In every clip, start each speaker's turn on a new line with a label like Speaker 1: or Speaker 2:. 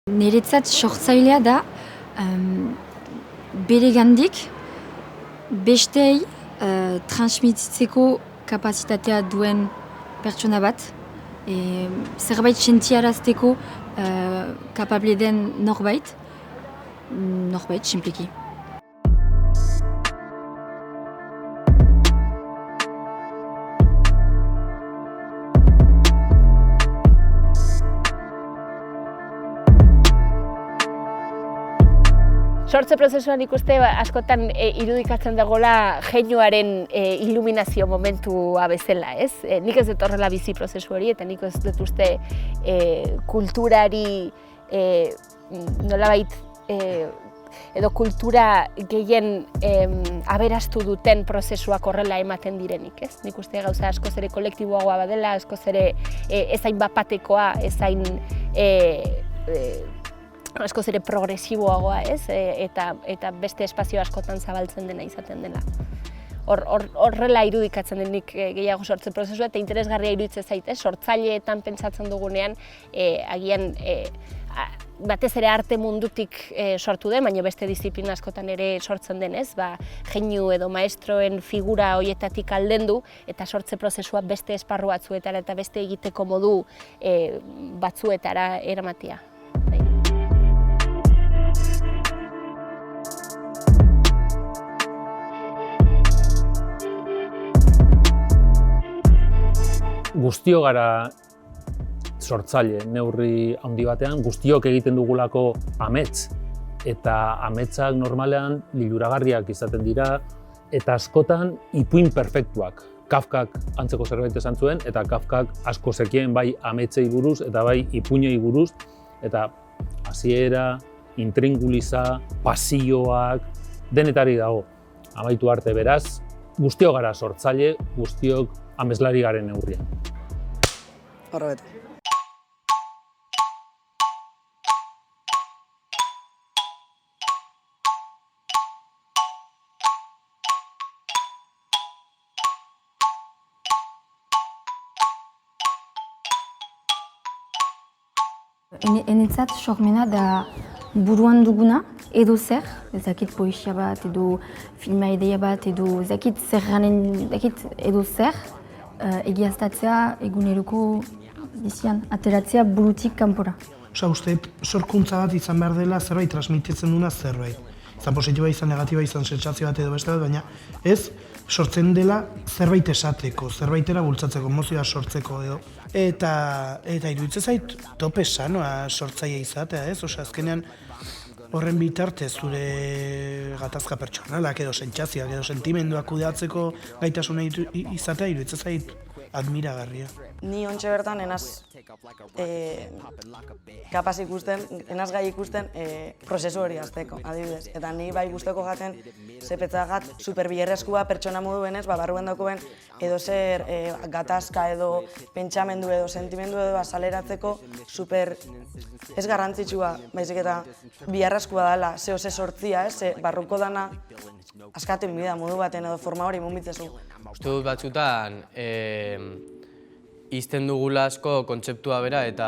Speaker 1: Niretzat sortzailea da beregandik bestei transmititzeko kapazitatea duen pertsona bat, zerbait sentiarazteko kapable den norbait, simpliki.
Speaker 2: Sortze prozesuan ikuste askotan irudikatzen dagoela genioaren iluminazio momentua bezala, ez? Nik ez dut horrela bizi prozesu hori, eta nik ez dut uste kulturari nolabait edo kultura gehien aberastu duten prozesuak horrela ematen direnik, ez? Nik uste gauza askoz ere kolektiboagoa badela, askoz ere ezain bapatekoa, ezain askoz ere progresiboagoa, ez? Eta beste espazio askotan zabaltzen dena izaten dela. Horrela irudikatzen denik gehiago sortze prozesua, eta interesgarria iruditzen zait, sortzaileetan pentsatzen dugunean, agian batez ere arte mundutik sortu den, baina beste disiplina askotan ere sortzen denez, jeinu edo maestroen figura horietatik aldendu eta sortze prozesua beste esparru batzuetara eta beste egiteko modu batzuetara eramatea.
Speaker 3: Guztio gara sortzaile neurri handi batean, guztiok egiten dugulako amets, eta ametsak normalean liluragarriak izaten dira, eta askotan ipuin perfektuak. Kafkak antzeko zerbait esan zuen, eta Kafkak asko zekien bai ametsei buruz eta bai ipuinei buruz, eta hasiera, intringuliza, pasioak, denetari dago. Amaitu arte beraz, guztiok gara sortzaile, guztiok ameslari garen neurrian.
Speaker 4: Horrebeto.
Speaker 1: Enetzat sormena da buruan duguna, edo zer, ezakit poesia bat, edo filma ideia bat, edo ezakit zerranen, edo zer, egiaztatzea eguneroko bizian, ateratzea burutik kanpora.
Speaker 4: Uste, sorkuntza bat izan behar dela zerbait transmititzen duna zerbait. Izan positiboa, izan negatiboa, izan sentsazio bat edo beste bat, baina ez sortzen dela zerbait esateko, zerbaitera bultzatzeko, emozioa sortzeko edo. Eta iruditzen zait tope sanoa sortzaile izatea, ez? Azkenean horren bitartez zure gatazka pertsonalak edo sentsazioak edo sentimenduak kudeatzeko gaitasuna izatea iruditzen zait admiragarria.
Speaker 5: Ni ontxe bertan enaz kapaz ikusten, enaz gai ikusten prozesu hori azteko, adibidez. Eta ni bai guztoko jaten zepetzagat superbilerrezkoa pertsona modu benez, barruen dagoen edo zer gatazka edo pentsamendu edo sentimendu edo azaleratzeko super ez garrantzitsua, baizik eta biharrezkoa dela, zeo ze sortzia, ze barruko dana askaten bida modu baten edo forma hori mumbitzezu.
Speaker 6: Uste dut batzutan izten dugula asko kontzeptua bera eta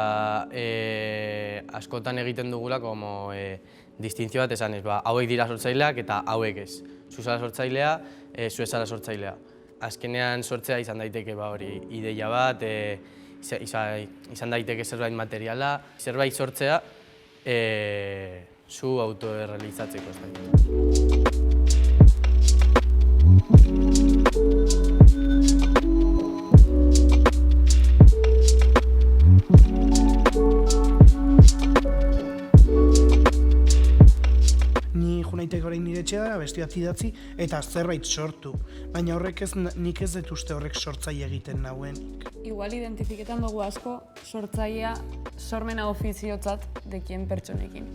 Speaker 6: askotan egiten dugula distintzio bat esanez, hauek dira sortzaileak eta hauek ez. Zu zara sortzailea, zu ez zara sortzailea. Azkenean sortzea izan daiteke hori ideia bat, izan daiteke zerbait materiala, zerbait sortzea zu autoerrealizatzeko.
Speaker 4: Naiteke orain nire etxea, beste bat idatzi eta zerbait sortu. Baina horrek nik ez dut uste horrek sortzaile egiten nauenik.
Speaker 7: Igual identifiketan dugu asko sortzailea sormena ofiziotzat dekien pertsonekin.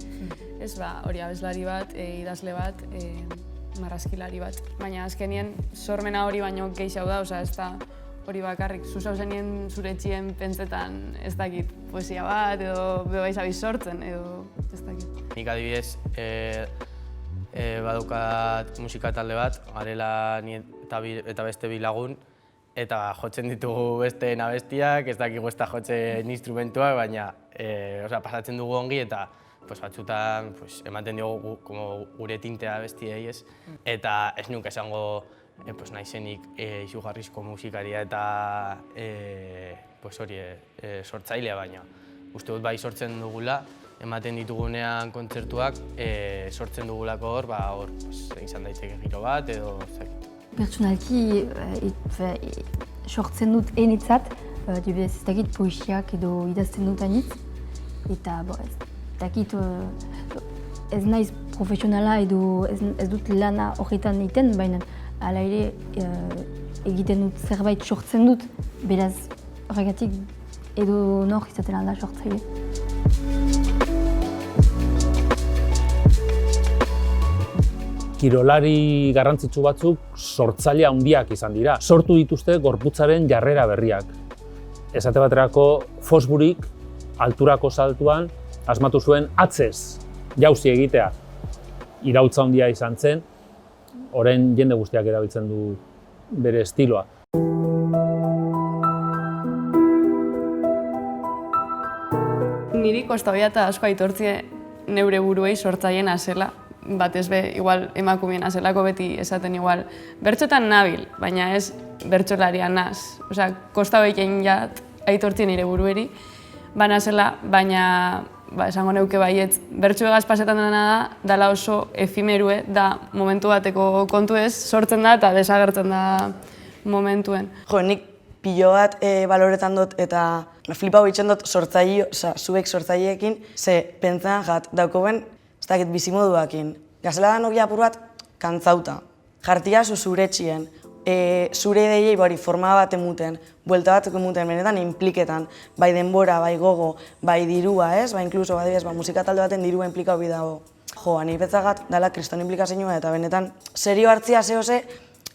Speaker 7: Ez hori abeslari bat, idazle bat, marrazkilari bat. Baina azkenien sormena hori baino gehiago da, ez da hori bakarrik. Zuzau zenien zure etxien pentsetan ez dakit poesia bat edo bebaiz abiz sortzen edo ez dakit.
Speaker 6: Nik adibidez, badukat musika talde bat, garela ni eta beste bi lagun, eta jotzen ditugu beste abestiak, ez dakigu ez da jotzen instrumentuak, baina pasatzen dugu ongi eta batzutan ematen diogu gure tintea bestiei, ez? Eta ez nuke esango naizenik izugarrizko musikaria eta sortzailea, baina uste dut bai sortzen dugula, ematen ditugunean kontzertuak, sortzen dugulako hor izan daiteke giro bat edo zakit.
Speaker 1: Pertsonalki sortzen dut enitzat, ez dakit poesiak edo idazten dut anitz, eta ez dakit ez naiz profesionala edo ez dut lana horretan egiten, baina hala ere egiten dut zerbait sortzen dut, beraz horregatik edo nor izaten alda sortzaile.
Speaker 3: Kirolari garrantzitsu batzuk sortzaile handiak izan dira. Sortu dituzte gorputzaren jarrera berriak. Esate baterako Fosburyk alturako saltuan asmatu zuen atzez jauzi egitea. Iraultza handia izan zen, orain jende guztiak erabiltzen du bere estiloa.
Speaker 7: Niri kostabia eta asko aitortzie neure buruei sortzaileen azela. Batez be, igual emakumeen azelako beti esaten igual bertxotan nabil, baina ez bertxolaria naz. Osea, kostabeikein jat aitortzien nire burueri, banazela, baina esango neuke baietz, bertxo egaz pasetan dena dala oso efimerue, da momentu bateko kontu ez, sortzen da eta desagertzen da momentuen.
Speaker 5: Jo, nik pilo bat baloretan dut eta flipau itxen dut zuek sortzaileekin, ze pentsan jat daukoben, ez dakit bizimoduakin. Gazela da nokia apur bat kantzauta. Jartia zure txien, zure ideiei bori forma bat emuten, buelta batzuk emuten, benetan impliketan, bai denbora, bai gogo, bai dirua, ez? Ba, inkluso, badibidez, musika talde baten dirua implikau bidago. Jo, ani betzagat dala kriston implikazioa eta benetan serio hartzia zehose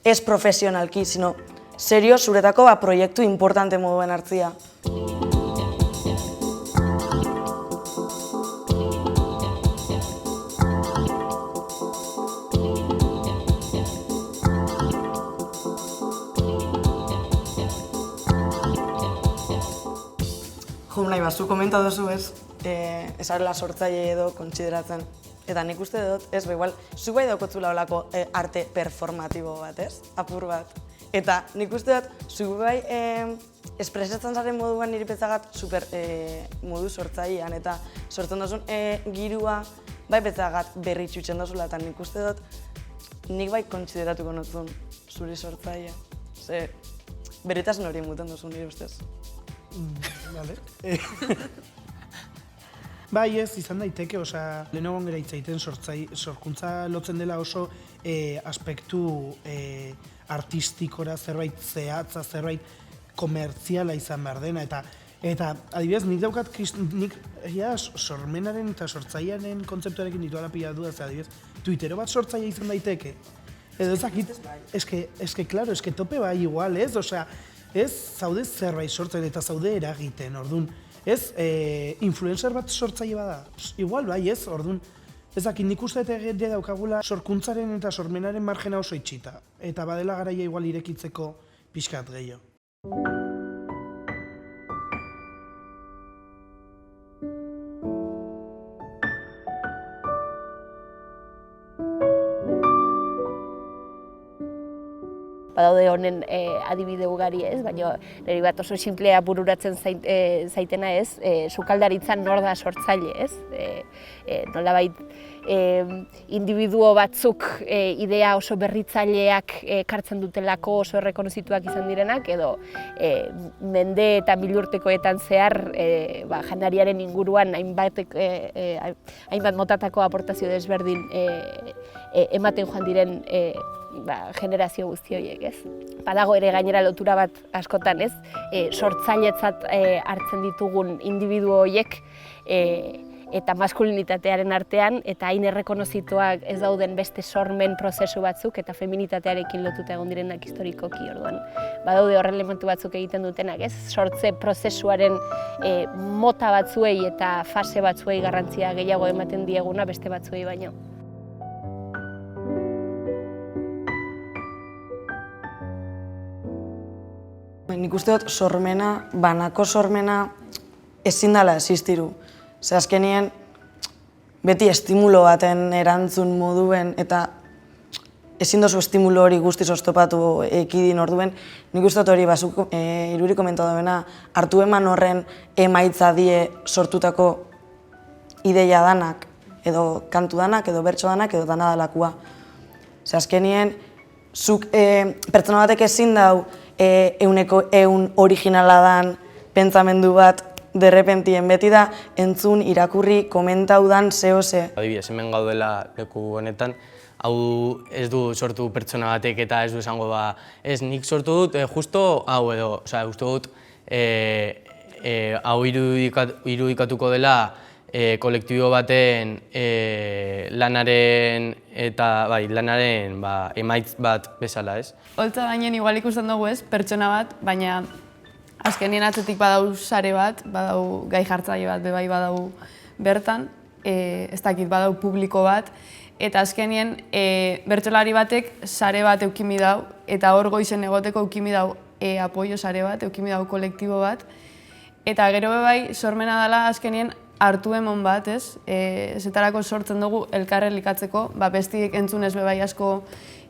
Speaker 5: ez profesionalki, sino serio zuretako proiektu importante moduen hartzia. Jo, nahi zu komenta duzu ez, esarela sortzaile edo kontsideratzen. Eta nik uste dut, ez, igual, zu bai daukotzula olako arte performatibo bat, ez? Apur bat. Eta nik uste dut, zu bai espresatzen zaren moduan niri petzagat super modu sortzailean eta sortzen duzun girua bai petzagat berri txutzen duzula eta nik uste dut nik bai kontsideratuko notzun zuri sortzailea. Ze berritasun hori muten duzun nire ustez.
Speaker 4: Vale. Bai ez, izan daiteke, osea, lehenagoan gara hitzaiten sorkuntza lotzen dela oso aspektu artistikora, zerbait zehatza, zerbait komertziala izan behar dena, eta adibidez, nik daukat, nik sormenaren eta sortzailearen kontzeptuarekin dituala pila du, adibidez, Twittero bat sortzaile izan daiteke. Edo ezakit, eske, claro, eske tope bai igual, ez? Osea, ez zaude zerbait sortzen eta zaude eragiten, orduan. Ez, influencer bat sortzaile bada. Igual bai ez, orduan. Ezakit, nik uste eta daukagula sorkuntzaren eta sormenaren margena oso itxita. Eta badela garaia igual irekitzeko pixkat gehiago.
Speaker 2: Badaude honen adibide ugari ez, baina niri bat oso simplea bururatzen zaitena ez, sukaldaritzan nor da sortzaile ez. Nolabait individuo batzuk idea oso berritzaileak kartzen dutelako oso errekonozituak izan direnak, edo mende eta milurtekoetan zehar janariaren inguruan hainbat motatako aportazio desberdin ematen joan diren generazio guzti horiek, ez? Badago ere gainera lotura bat askotan, ez? Sortzailetzat hartzen ditugun individuo horiek eta maskulinitatearen artean eta hain errekonozituak ez dauden beste sormen prozesu batzuk eta feminitatearekin lotuta egon direnak historikoki, orduan. Badaude horren elementu batzuk egiten dutenak, ez? Sortze prozesuaren mota batzuei eta fase batzuei garrantzia gehiago ematen dieguna beste batzuei baino.
Speaker 5: Nik uste dut sormena, banako sormena ezin dela existiru. Ze azkenien beti estimulo baten erantzun moduen, eta ezin dozu estimulo hori guztiz oztopatu ekidin orduen, nik uste dut hori Iruri komentatu duena, hartu eman horren emaitza die sortutako ideia danak, edo kantu danak, edo bertso danak, edo dana dalakua. Ze azkenien, zuk pertsona batek ezin dau euneko eun originala dan pentsamendu bat derrepentien beti da entzun, irakurri, komentau dan zehose.
Speaker 6: Adibidez, hemen gaudela leku honetan, hau ez du sortu pertsona batek eta ez du esango ez nik sortu dut justo hau edo, uste dut hau irudikatuko dela kolektibo baten lanaren emaitz bat bezala, ez?
Speaker 7: Holtza gainen igual ikusten dugu ez, pertsona bat, baina azkenien atzetik badau sare bat, badau gai jartzaile bat, bebai badau bertan, ez dakit badau publiko bat, eta azkenien bertsolari batek sare bat eukimi dau, eta hor goizen egoteko eukimi dau apoio sare bat, eukimi dau kolektibo bat, eta gero bebai sormena dela azkenien hartu emon bat, ez? Zetarako sortzen dugu elkarren likatzeko, bestiek entzunez bebai asko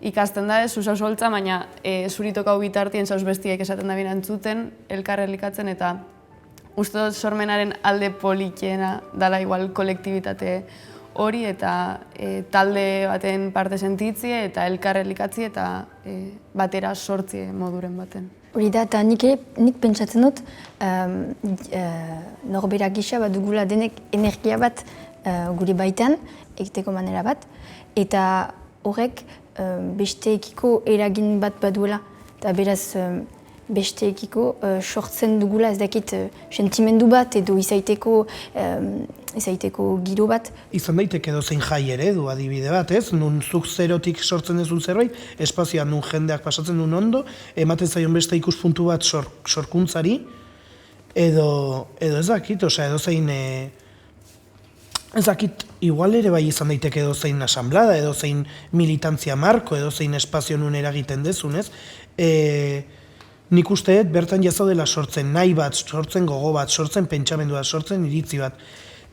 Speaker 7: ikasten da, ez? Zuzauz holtza, baina zuritokau bitartien zauz bestiek esaten da bina entzuten, elkarren likatzen, eta uste dut sormenaren alde politiena dala igual kolektibitate hori, eta talde baten parte sentitzie, eta elkarren likatzie, eta batera sortzie moduren baten.
Speaker 1: Hori da, eta nik pentsatzen dut, norberak gisa bat dugula denek energia bat gure baitan, egiteko manera bat, eta horrek besteekiko eragin bat baduela, eta beraz besteekiko sortzen dugula ez dakit sentimendu bat edo izaiteko giro bat.
Speaker 4: Izan daiteke edozein jai eredu adibide bat, ez? Nun zuk zerotik sortzen duzun zerbait, espazioan nun jendeak pasatzen duen ondo, ematen zaion beste ikuspuntu bat sorkuntzari, edo ez dakit, edozein ez dakit, igual ere bai izan daiteke edozein asamblada, edozein militantzia marko, edozein espazio nun eragiten dezun, ez? Nik uste dut bertan jazaudela sortzen nahi bat, sortzen gogo bat, sortzen pentsamendu bat, sortzen iritzi bat.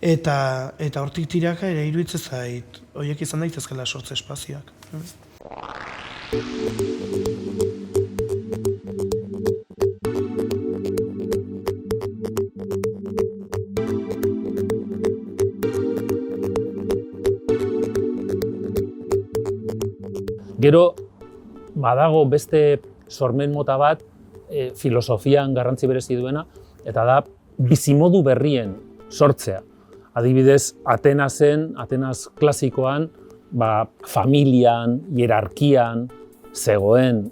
Speaker 4: Eta hortik tiraka ere iruditzen zait, horiek izan daitezkela sortze espazioak.
Speaker 3: Gero, badago beste sormen mota bat, filosofian garrantzi berezi duena, eta da bizimodu berrien sortzea. Adibidez, Atenas klasikoan, familian, hierarkian, zegoen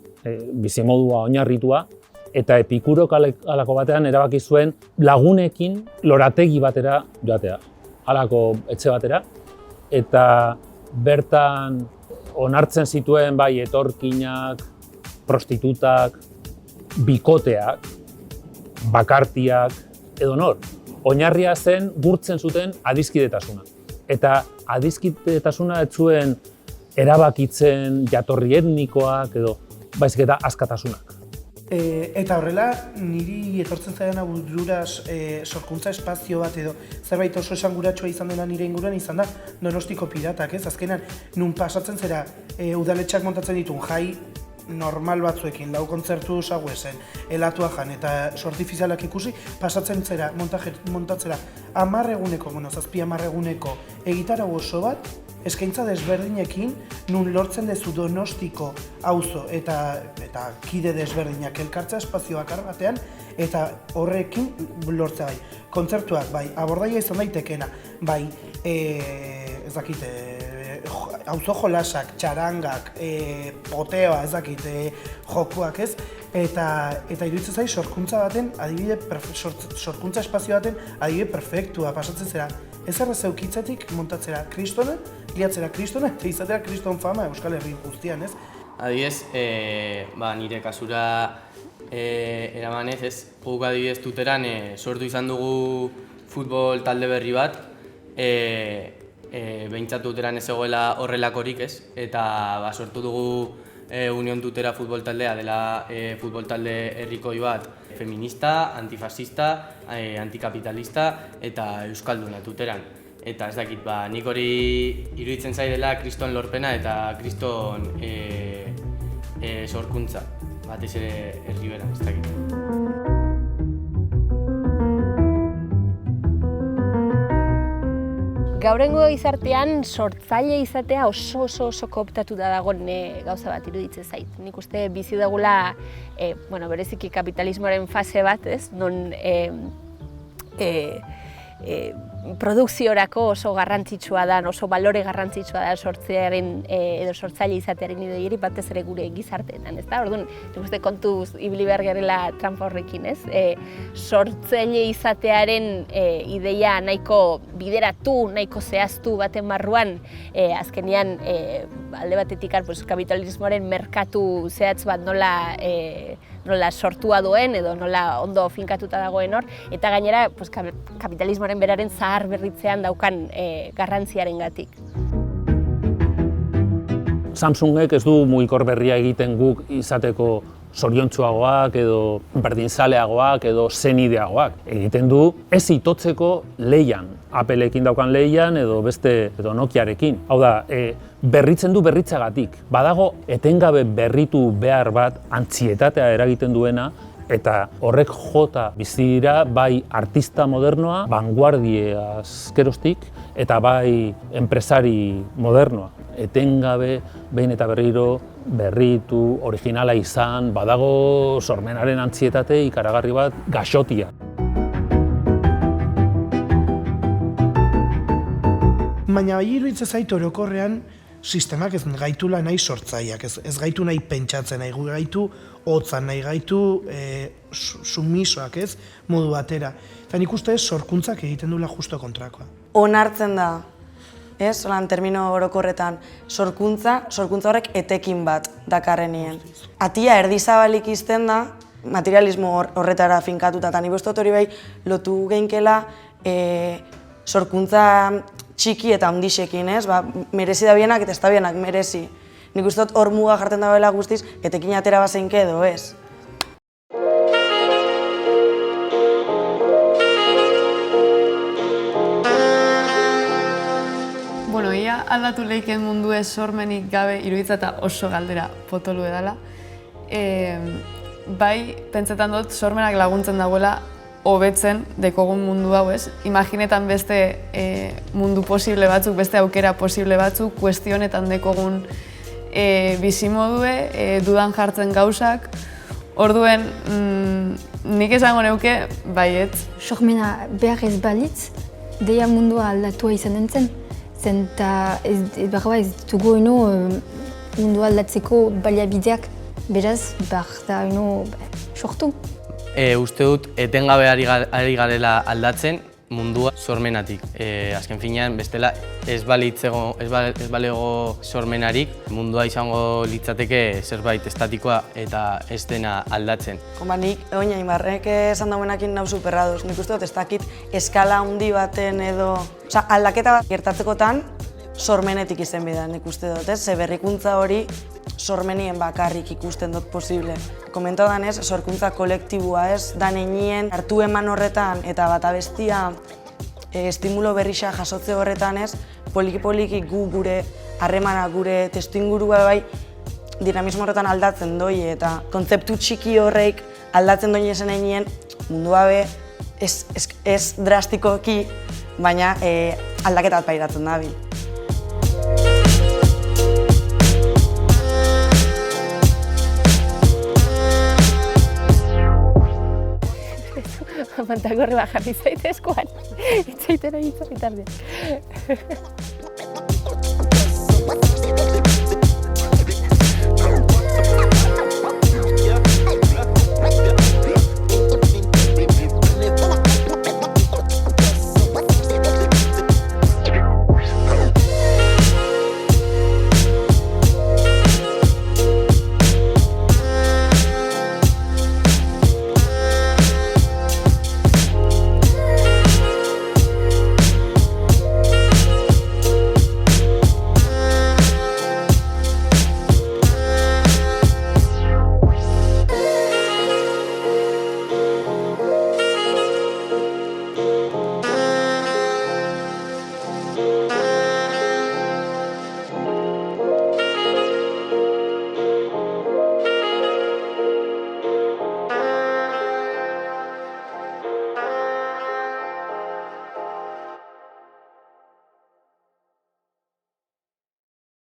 Speaker 3: bizimodua oinarritua, eta Epikurok halako batean erabaki zuen lagunekin lorategi batera joatea, halako etxe batera, eta bertan onartzen zituen bai etorkinak, prostitutak, bikoteak, bakartiak, edo nor. Oinarria zen gurtzen zuten adiskidetasuna. Eta adiskidetasuna ez zuen erabakitzen jatorri etnikoak edo baizik eta askatasunak.
Speaker 4: Eta horrela, niri etortzen zaidan bururaz sorkuntza espazio bat edo zerbait oso esanguratsua izan dena nire inguruan izan da Donostiko Piratak, ez? Azkenan, nun pasatzen zera udaletxeak montatzen ditun jai normal batzuekin, lau kontzertu saguesen, elatua jan eta sortifizialak ikusi, pasatzen zera, montatzera 10 eguneko, zazpi 10 eguneko egitarau oso bat, eskaintza desberdinekin, nun lortzen dezu Donostiko auzo eta kide desberdinak elkartza espazio bakar batean, eta horrekin lortzea bai. Kontzertuak bai, abordaia izan daitekena, bai, ez dakit, auzo jolasak, txarangak, poteoa, ez dakit, jokuak, ez? Eta iruditzen zai sorkuntza baten, adibide, sorkuntza espazio baten, adibide perfektua pasatzen zera. Ez errez eukitzetik montatzera kristona, liatzera kristona, eta izatera kriston fama Euskal Herri guztian, ez?
Speaker 6: Adibidez, nire kasura eramanez, ez? Guk adibidez tuteran sortu izan dugu futbol talde berri bat, behintzat tuteran ez egoela horrelakorik, ez? Eta sortu dugu Union Tutera futbol taldea, dela futbol talde herrikoi bat feminista, antifascista, antikapitalista eta euskalduna tuteran. Eta ez dakit, nik hori iruditzen zaidela kriston lorpena eta kriston sorkuntza, batez ere Erriberan, ez dakit.
Speaker 2: Gaurengo gizartean sortzaile izatea oso kooptatuta dagoen gauza bat iruditzen zait. Nik uste bizi dagula, bereziki kapitalismoaren fase bat, ez? Non produkziorako oso garrantzitsua da, oso balore garrantzitsua da sortzearen edo sortzaile izatearen ideiari batez ere gure gizarteetan, ezta? Orduan, nik uste kontuz ibili behar garela trampa horrekin, ez? Sortzaile izatearen ideia nahiko bideratu, nahiko zehaztu baten barruan, azkenean alde batetik kapitalismoaren merkatu zehatz bat nola sortua duen edo nola ondo finkatuta dagoen hor, eta gainera kapitalismoaren beraren zahar berritzean daukan garrantziarengatik.
Speaker 3: Samsungek ez du mugikor berria egiten guk izateko zoriontsuagoak edo berdinzaleagoak edo zenideagoak. Egiten du ez itotzeko lehian, Appleekin daukan lehian edo beste Nokiarekin. Hau da, berritzen du berritzagatik. Badago etengabe berritu behar bat antzietatea eragiten duena, eta horrek jota bizi dira bai artista modernoa, vanguardia azkerostik, eta bai enpresari modernoa. Etengabe, behin eta berriro, berritu, originala izan, badago sormenaren antzietate ikaragarri bat gaxotia.
Speaker 4: Baina bai iruditzen zait orokorrean sistemak ez gaitula nahi sortzaileak, ez gaitu nahi pentsatzen, nahi gaitu hotzan, nahi gaitu sumisoak, ez, modu batera. Eta nik uste sorkuntzak egiten duela justo kontrakoa.
Speaker 5: Onartzen da, ez, lan termino orokorretan, sorkuntza horrek etekin bat dakarrenien. Atia erdizabalik izten da, materialismo horretara finkatuta, eta nik uste dut hori bai lotu geinkela sorkuntza txiki eta ondixekin, ez? Merezi da bienak eta ez da bienak merezi. Nik uste dut hor muga jartzen dagoela guztiz, etekin atera bazeinke edo, ez?
Speaker 7: Bueno, ia aldatu leiken mundu ez sormenik gabe iruditza eta oso galdera potolu edala. Bai, pentsetan dut sormenak laguntzen dagoela hobetzen dekogun mundu hau, ez? Imaginetan beste mundu posible batzuk, beste aukera posible batzuk, kuestionetan dekogun bizimodue, dudan jartzen gauzak. Orduen, nik esango neuke, baiet.
Speaker 1: Sormena behar ez balitz, deia mundua aldatua izan nintzen. Zen eta ez dugu mundua aldatzeko baliabideak, beraz, behar da sortu.
Speaker 6: Uste dut, etengabe ari garela aldatzen mundua sormenatik. Azken finean, bestela ez balego sormenarik, mundua izango litzateke zerbait estatikoa eta ez dena aldatzen.
Speaker 5: Nik, oinain barrek esan daumenakin nau superraduz. Nik uste dut, ez dakit eskala handi baten edo... aldaketa bat gertatzekotan, sormenetik izen bida, nik uste dut, ez? Ze berrikuntza hori sormenien bakarrik ikusten dut posible. Komento danez, sorkuntza kolektibua, ez? Danenien hartu eman horretan eta bat abestia estimulo berrixa jasotze horretan, ez? Poliki-poliki gure harremana, gure testuingurua bai dinamismo horretan aldatzen doi eta kontzeptu txiki horreik aldatzen doi esan egin mundua be ez drastikoki, baina aldaketa bat pairatzen dabil.
Speaker 2: Mantagorri bat jarri zaitezkoan, itzaiten hori bitartean.